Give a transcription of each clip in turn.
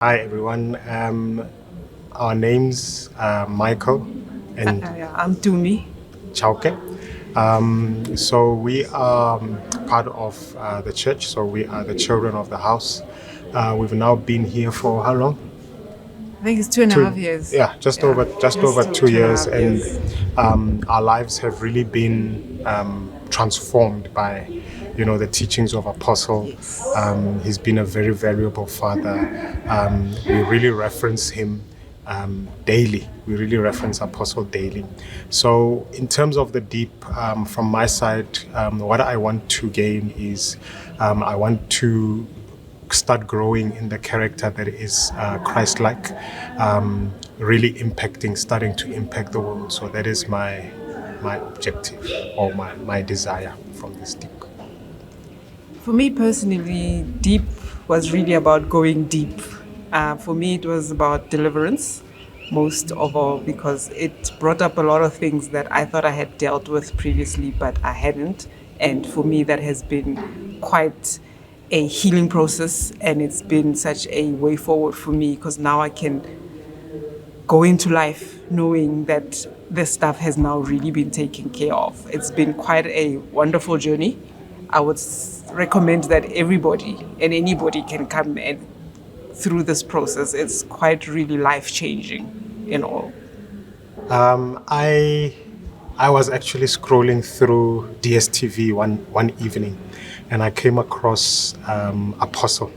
Hi everyone. Our names are Michael and Yeah, I'm Tumi. Tshauke. So we are part of the church. So we are the children of the house. We've now been here for how long? I think it's 2.5 years. Yeah, just Yeah, over just two two and a years, half and years. our lives have really been transformed by, the teachings of Apostle. Yes. He's been a very valuable father. We really reference him daily. We really reference Apostle daily. So, in terms of the deep, from my side, what I want to gain is I want to start growing in the character that is Christ-like, really starting to impact the world. So that is my objective or my desire from this deep. For me personally, deep was really about going deep. For me, it was about deliverance, most of all, because it brought up a lot of things that I thought I had dealt with previously, but I hadn't. And for me, that has been quite a healing process, and it's been such a way forward for me because now I can go into life knowing that this stuff has now really been taken care of. It's been quite a wonderful journey. I would recommend that everybody and anybody can come and through this process. It's quite really life changing, I was actually scrolling through DSTV one evening, and I came across Apostle.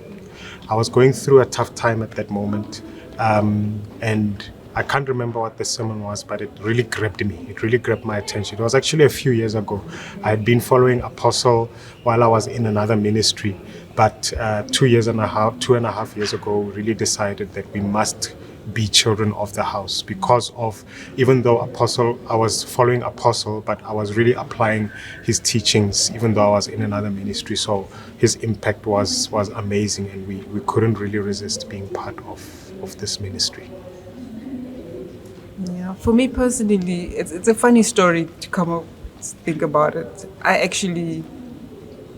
I was going through a tough time at that moment, and I can't remember what the sermon was, but it really grabbed me. It really grabbed my attention. It was actually a few years ago. I had been following Apostle while I was in another ministry, but 2.5 years ago, we really decided that we must be children of the house because of, even though Apostle, I was following Apostle, but I was really applying his teachings even though I was in another ministry. So his impact was amazing, and we couldn't really resist being part of this ministry. Yeah, for me personally, it's a funny story to come up think about it. I actually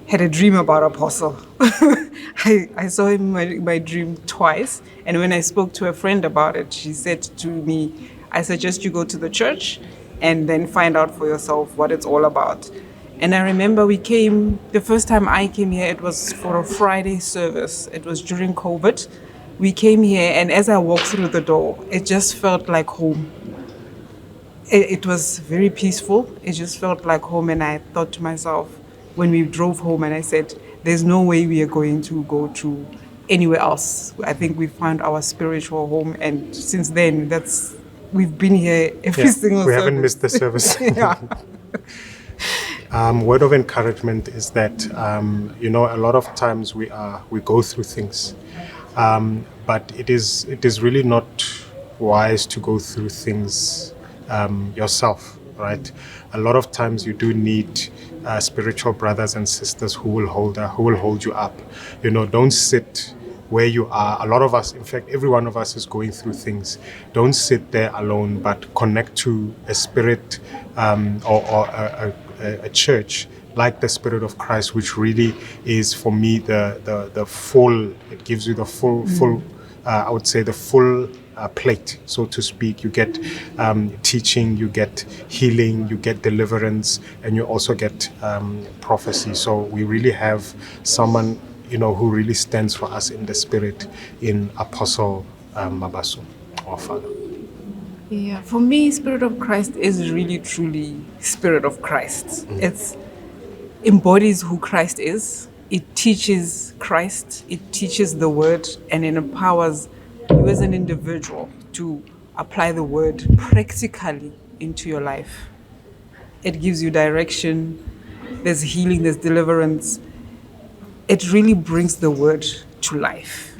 had a dream about Apostle. I saw him in my dream twice. And when I spoke to a friend about it, she said to me, I suggest you go to the church and then find out for yourself what it's all about. And I remember the first time I came here, it was for a Friday service. It was during COVID. We came here, and as I walked through the door, it just felt like home. It was very peaceful. It just felt like home. And I thought to myself, when we drove home, and I said, there's no way we are going to go to anywhere else. I think we found our spiritual home. And since then, we've been here every Yeah, single we service. haven't missed the service. Yeah. Word of encouragement is that a lot of times we go through things, but it is really not wise to go through things yourself, right? A lot of times you do need spiritual brothers and sisters who will hold you up. Don't sit where you are. A lot of us, in fact, every one of us is going through things. Don't sit there alone, but connect to a spirit or a church like the Spirit of Christ, which really is for me the full. It gives you the full. I would say the full plate, so to speak. You get teaching, you get healing, you get deliverance, and you also get prophecy. So we really have someone who really stands for us in the spirit in Apostle Mabaso, our Father. Yeah, for me, Spirit of Christ is really truly Spirit of Christ. It embodies who Christ is. It teaches Christ. It teaches the Word, and it empowers you as an individual to apply the Word practically into your life. It gives you direction. There's healing. There's deliverance. It really brings the Word to life.